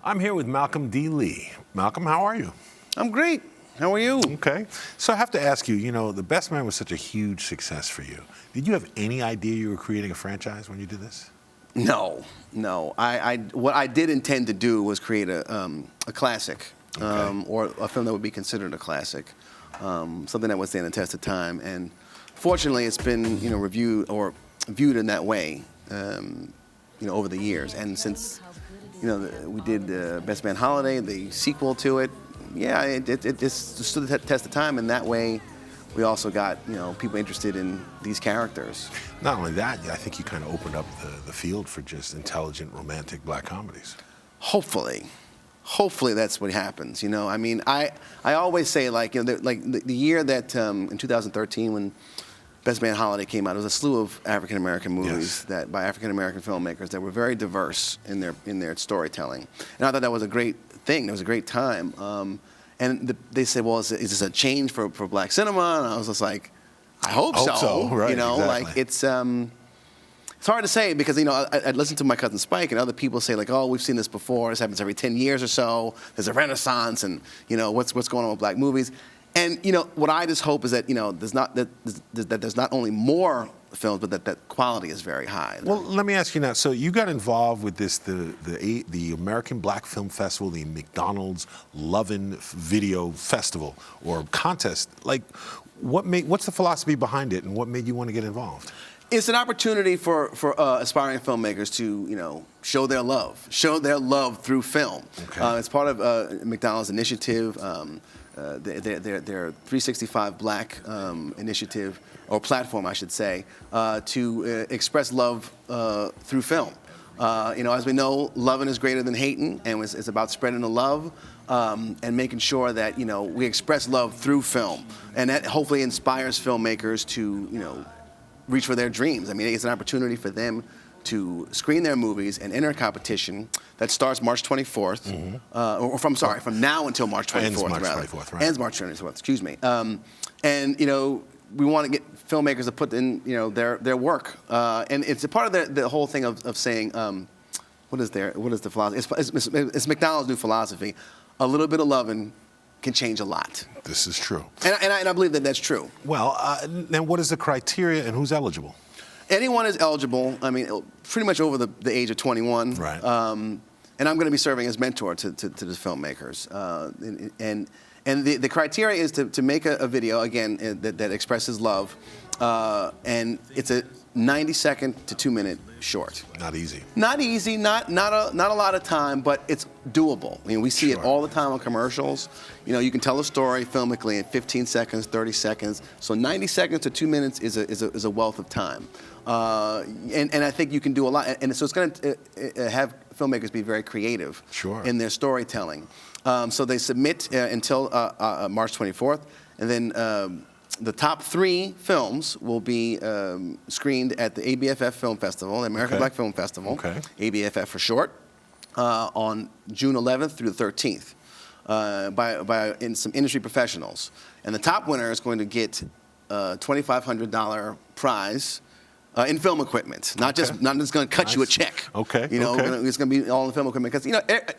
I'm here with Malcolm D. Lee. Malcolm, how are you? I'm great. How are you? Okay. So I have to ask you, The Best Man was such a huge success for you. Did you have any idea you were creating a franchise when you did this? No. What I did intend to do was create a classic, or a film that would be considered a classic, something that would stand the test of time. And fortunately, it's been reviewed or viewed in that way, over the years. And since we did Best Man Holiday, the sequel to it, it just stood the test of time. And that way, we also got people interested in these characters. Not only that, I think you kind of opened up the field for just intelligent, romantic black comedies. Hopefully that's what happens. I always say the year that in 2013 when Best Man Holiday came out, it was a slew of African American movies that by African American filmmakers that were very diverse in their storytelling, and I thought that was a great thing. It was a great time. And they said, well, is this a change for black cinema? And I was just like, I hope so. Right, exactly. It's hard to say because I listened to my cousin Spike and other people say we've seen this before. This happens every 10 years or so. There's a renaissance, and what's going on with black movies. And what I just hope is that there's not only more films, but that quality is very high. Well, let me ask you now. So you got involved with this, the American Black Film Festival, the McDonald's Lovin' Video Festival or contest. What's the philosophy behind it, and what made you want to get involved? It's an opportunity for aspiring filmmakers to show their love through film. Okay. It's part of McDonald's initiative. Their 365 Black initiative, or platform, I should say, to express love through film. As we know, loving is greater than hating, and it's about spreading the love and making sure that we express love through film, and that hopefully inspires filmmakers to reach for their dreams. I mean, it's an opportunity for them to screen their movies and enter a competition that starts March 24th, from now until March 24th. Ends March 24th, right. Ends March 24th, excuse me. And we want to get filmmakers to put in their work, and it's a part of the whole thing of saying, what is the philosophy? It's McDonald's new philosophy. A little bit of loving can change a lot. This is true. And I believe that that's true. Well, then what is the criteria and who's eligible? Anyone is eligible. I mean, pretty much over the age of 21. Right. And I'm going to be serving as mentor to the filmmakers. And the criteria is to make a video, again, that expresses love. And it's a 90-second to 2-minute short. Not easy. Not easy, not a lot of time, but it's doable. I mean, we see it all the time on commercials. You can tell a story filmically in 15 seconds, 30 seconds. So 90 seconds to 2 minutes is a wealth of time. And I think you can do a lot. And so it's going to have filmmakers be very creative in their storytelling. So they submit until March 24th, and then the top 3 films will be screened at the ABFF Film Festival, the American Black Film Festival, ABFF for short, on June 11th through the 13th by some industry professionals. And the top winner is going to get a $2,500 prize in film equipment, not just going to cut you a check. It's going to be all in film equipment because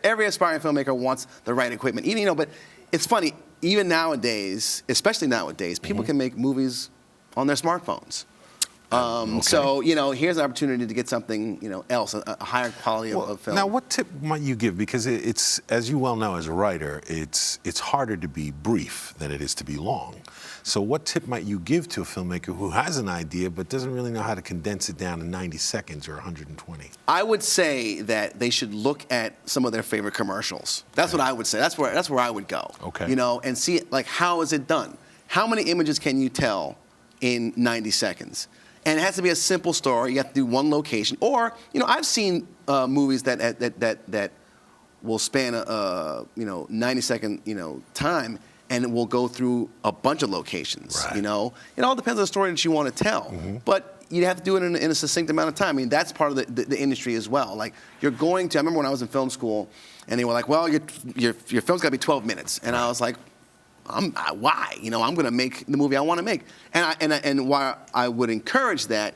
every aspiring filmmaker wants the right equipment. But it's funny. Even nowadays, especially nowadays, people can make movies on their smartphones. So, here's an opportunity to get something, else, a higher quality of film. Now, what tip might you give? Because it's, as you well know as a writer, it's harder to be brief than it is to be long. So what tip might you give to a filmmaker who has an idea but doesn't really know how to condense it down to 90 seconds or 120? I would say that they should look at some of their favorite commercials. That's what I would say. That's where I would go. And see how is it done? How many images can you tell in 90 seconds? And it has to be a simple story. You have to do one location. Or, I've seen movies that will span a 90-second time, and it will go through a bunch of locations. It all depends on the story that you want to tell. But you have to do it in a succinct amount of time. I mean, that's part of the industry as well. I remember when I was in film school, and they were like, well, your film's got to be 12 minutes. And I was like, why? I'm going to make the movie I want to make. And while I would encourage that,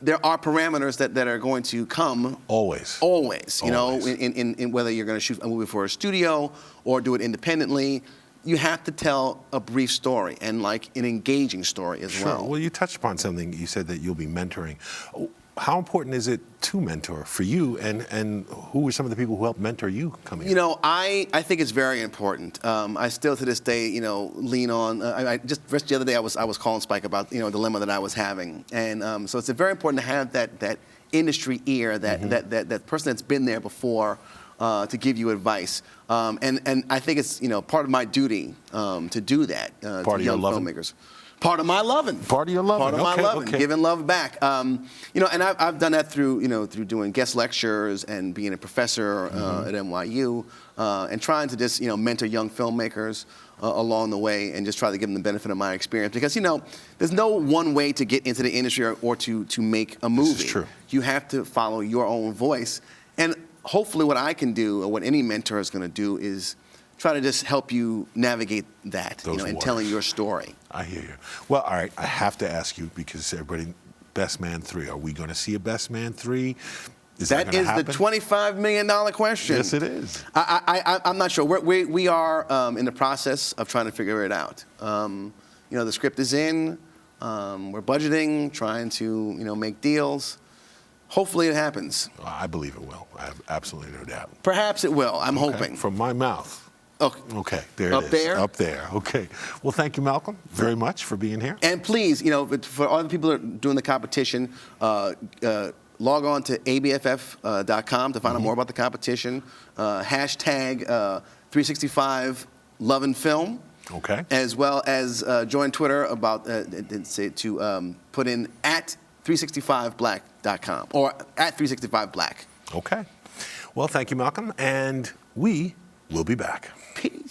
there are parameters that are going to come. Always. Always. You know, Always. in whether you're going to shoot a movie for a studio or do it independently, you have to tell a brief story and like an engaging story as Sure. well. Well, you touched upon something. You said that you'll be mentoring. How important is it to mentor for you, and who were some of the people who helped mentor you coming You know, I think it's very important. I still to this day, you know, lean on. I just the other day I was calling Spike about a dilemma that I was having, and so it's very important to have that industry ear, that person that's been there before, to give you advice. And I think it's part of my duty to do that Part to of your young loving? filmmakers. Part of my loving. Part of your loving. Part of my Okay, loving. okay. Giving love back. And I've done that through through doing guest lectures and being a professor at NYU and trying to just mentor young filmmakers along the way and just try to give them the benefit of my experience, because there's no one way to get into the industry or to make a movie. This is true. You have to follow your own voice, and hopefully what I can do, or what any mentor is going to do, is try to just help you navigate that, Those and waters. telling your story. I hear you. Well, all right, I have to ask you, because everybody, Best Man 3, are we going to see a Best Man 3? Is that That gonna is happen? the $25 million question. Yes, it is. I'm not sure. We are in the process of trying to figure it out. The script is in. We're budgeting, trying to make deals. Hopefully it happens. I believe it will. I have absolutely no doubt. Perhaps it will. I'm Okay, hoping. From my mouth. Okay. Okay, there it is. Up there? Up there. Okay. Well, thank you, Malcolm, very much for being here. And please, for all the people that are doing the competition, log on to abff.com to find out more about the competition. Hashtag 365 Love and Film. Okay. As well as join Twitter about to put in at 365black.com or at 365black. Okay. Well, thank you, Malcolm, and we will be back. Peace.